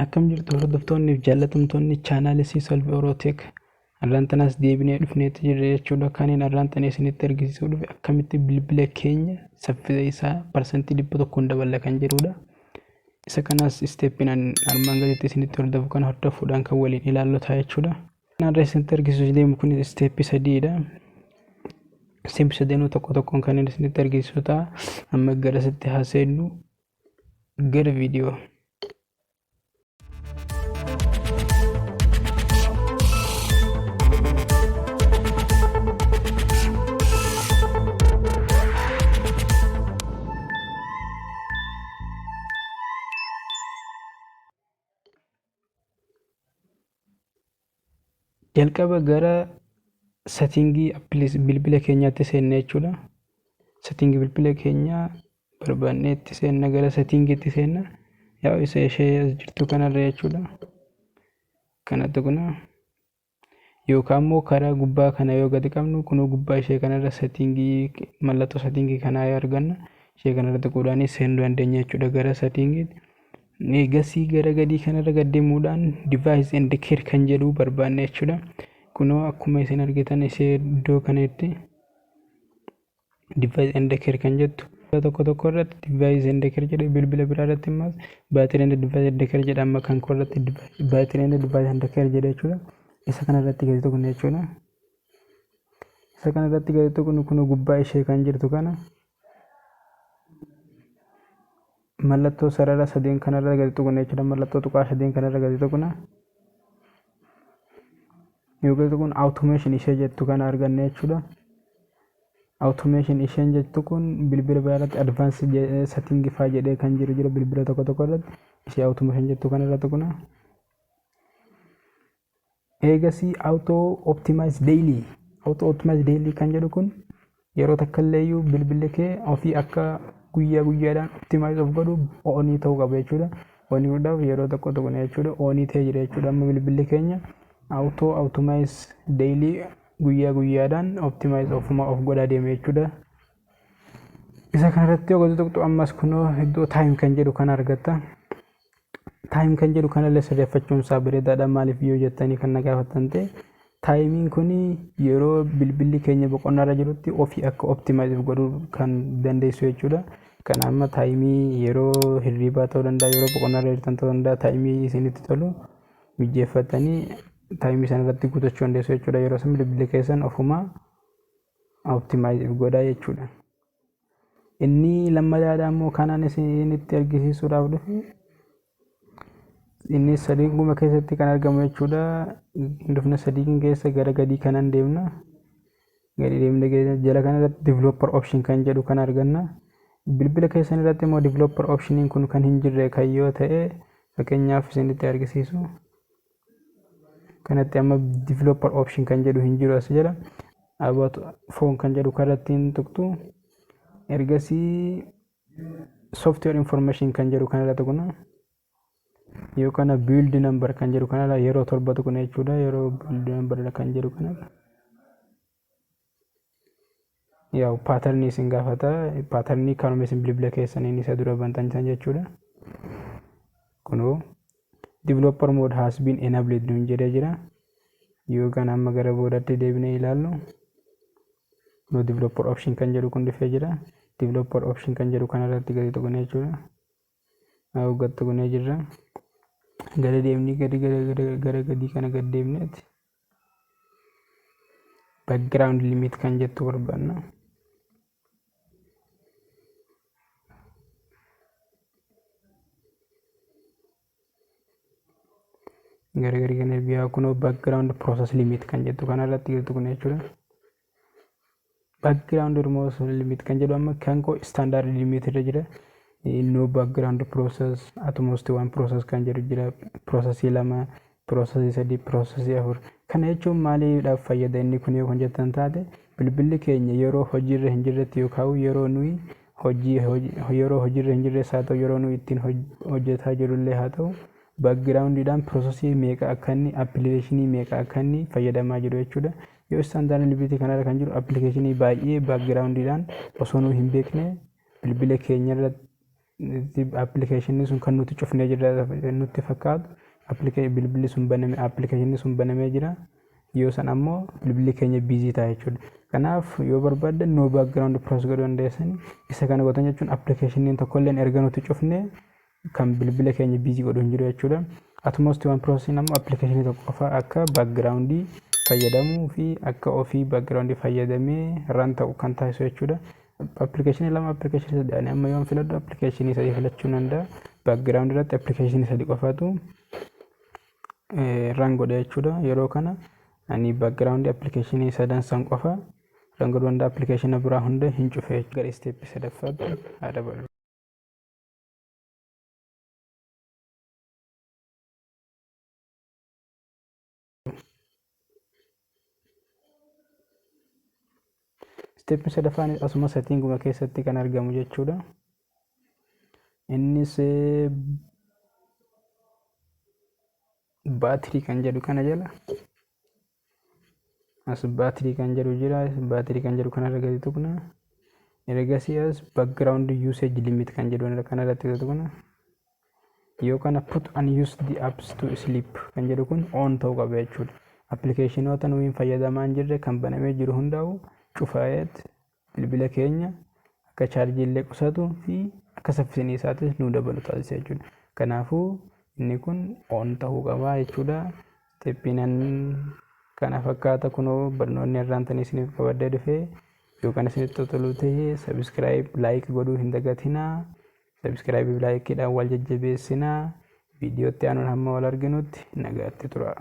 Akkam jirtu hordoftoonni fi jaallatamtoonni chaanaalii Siisolve Orooteek. Har'aan tanaas deebinee dhufneetti jirra jechuudha. Kan har'aan tana isinitti argisiisuu dhufe akkamitti bilbila keenya saffisa isaa parsantii 100 dabala kan jedhudha. Isa kanas isteeppiin armaan gaditti isinitti hordofu kan hordofuudhaan kan waliin ilaallu ta'a jechuudha. Kan har'a isinitti argisiisuu deemu kun isteeppii 3dha. Isteeppii 3 tokko tokkoon kan isinitti argisiisu ta'a. Amma gara sitti haaseennu gara viidiyoo. Jalqaba gara settingii bilbila keenyaatti seenna jechuudha. Settingii bilbila keenyaa barbaannee itti seenna, gara settingiitti seenna. Yaa isa ishee jirtu kanarra jechuudha. Kanatti kuna yookaan immoo karaa gubbaa kana yoo gadi qabnu kunoo gubbaa ishee kanarra settingii mallattoo settingii kanaa arganna. Ishee kanarratti qoodanii seenuu dandeenya jechuudha gara settingiitti. Eegasii gara gadii kanarra gaddeemuudhaan device and care kan jedhu barbaanne jechuudha. Kunoo akkuma isin argitan ishee iddoo kanatti device and care kan jettu tokko tokko irratti device and care jedhe, bilbila biraa irratti immoo battery and device and care jedha. Amma kan koorratti battery and device and care jedha jechuudha. Isa kanarratti gadi tokko jechuudha. Isa kanarratti gadi tokko kunoo gubbaa ishee kan jirtu kana mallattoo sarara sadeen kanarra gadi tuqna jechuudha. Mallattoo tuqaa sadeen kanarra gadi tuqna. Yoo gadi tuqnu automation ishee jettu kana arganna jechuudha. Automation isheen jettu kun bilbila biraatti advance setting faa jedhee kan jiru jira bilbila tokko tokko irratti. Ishee automation jettu kanarra tuqna. Eegasii auto optimize daily. Auto optimize daily kan jedhu kun yeroo takka illee bilbilli kee ofii akka guyyaa guyyaadhaan optimize of godhu onii ta'uu qaba jechuudha. Onii godhaaf yeroo tokko tuqna jechuudha. Onii ta'ee jira jechuudha. Amma bilbilli keenya auto optimize daily guyyaa guyyaadhaan optimize of godhaa deema jechuudha. Isa kanarratti yoo gadi tuqxu ammas kunoo iddoo time kan jedhu kan argatta. Time kan jedhu kanallee sirreeffachuun isaa bareedaadha. Maaliif yoo jettanii kan na gaafattan ta'e taayimiin kun yeroo bilbilli keenya boqonnaarra jirutti ofii akka optimize godhuu kan dandeessu jechuudha. Kan amma taayimii yeroo hirribaa ta'uu danda'a, yeroo boqonnaarra jirtan ta'uu danda'a. Taayimii isinitti tolu mijeeffatanii taayimii sanarratti guutachuu dandeessu jechuudha. Yeroo san bilbilli keessan ofuma optimize godhaa jechuudha. Inni lammadaadhaa immoo kanaan isinitti argisiisuudhaaf dhufe inni settinguma keessatti kan argamu jechuudha. Dhufna setting keessa gara gadii kanan deemna. Gadi deemnee jala kanarratti developer option kan jedhu kan arganna. Bilbila keessan irratti immoo developer optioniin kun kan hin jirre kan yoo ta'e fakkeenyaaf isinitti argisiisu. Kanatti amma developer option kan jedhu hin jiru as jala. About phone kan jedhu kanarratti hin tuqxu. Ergasii software information kan jedhu kanarratti tuqna. Yoo kana build number kan jedhu kanarra yeroo 7 tuqna jechuudha. Yeroo build number kan jedhu kanarra yaa'u patternii isin gaafata. Patternii kanuma isin bilbila keessaniin isa dura bantan jechuudha. Kunoo developer mode has been enabled nuun jedhee jira. Yoo kana amma gara boodatti deebinee ilaallu no developer option kan jedhu kun dhufee jira. Developer option kan jedhu kanarratti gadi tuqna jechuudha. Haa gadi tuqnee jirra. Gara deemnii gara gadii kana gad deemneeti background limit kan jettu barbaanna. Gara gadii kana biyaa kunoo background process limit kan jettu kanarratti gadi tuqna jechuudha. Background process limit kan jedhu amma kan koo standard limit irra jira. No background process at most one process kan jedhu jira. Processii 2, processii 3, processii 4. Kana jechuun maaliidhaaf fayyada inni kun yoo jettan taate bilbilli keenya yeroo hojiirra hin jirretti yookaan yeroo nuyi yeroo hojiirra hin jirres haa ta'u yeroo nuyi ittiin hojjetaa jirullee haa ta'u backgroundidhaan processii meeqa akka inni applicationii meeqa akka inni fayyadamaa jiru jechuudha. Yoo standard limit kanarra kan jiru applicationii baay'ee backgroundidhaan osoo nuyi hin beekne bilbila keenya irratti appilikeeshinii sun kan nuti cufnee jira nutti fakkaatu bilbilli sun baname appilikeeshinii sun banamee jira. Yoo san ammoo bilbilli keenya biizii ta'a jechuudha. Kanaaf yoo barbaaddan no background process godhuu dandeessan. Isa kana gootan jechuun appilikeeshiniin tokkolleen erga nuti cufnee kan bilbila keenya biizii godhu hin jiru jechuudha. Atmost waan processing ammoo appilikeeshinii tokko qofa akka background fayyadamuu fi akka ofii background fayyadamee run ta'u kan taasisu jechuudha. Appilikeeshinii lama appilikeeshinii sadii amma yoon filadhu appilikeeshinii sadii filachuu danda'a. Background irratti appilikeeshinii sadii qofaatu run godha jechuudha. Yeroo kana ani background appilikeeshinii sadan san qofa run godhuu danda'a. Appilikeeshinii biraa hunda hin cufe gara step sadaffaatti haa dabalu. Step sadaffaan asuma settinguma keessatti kan argamu jechuudha. Innis baatirii kan jedhu kana jala as baatirii kan jedhu jira. Baatirii kan jedhu kana irra tuqna. Ergasii as background usage limit kan jedhu kana irratti tuqna. Yoo kana put unused the apps to sleep kan jedhu kun on ta'uu qaba jechuudha. Appilikeeshinoota nuyi fayyadamaa hin jirre kan banamee jiru hundaa'u cufaa'eet bilbila keenya akka chaarjii illee qusatu fi akka saffisni isaatis nu dabalu taasisa jechuudha. Kanaafuu inni kun on ta'uu qaba jechuudha. Steppiinan kana fakkaata kunoo barnoonni irraan tanii isiniif qabadee dhufe yoo kana isinitti tolu ta'e subscribe like godhuu hin dagatinaa. Subscribe like dhaan wal jajjabeessinaa. Viidiyootti aanuun hamma wal arginutti nagaatti tura.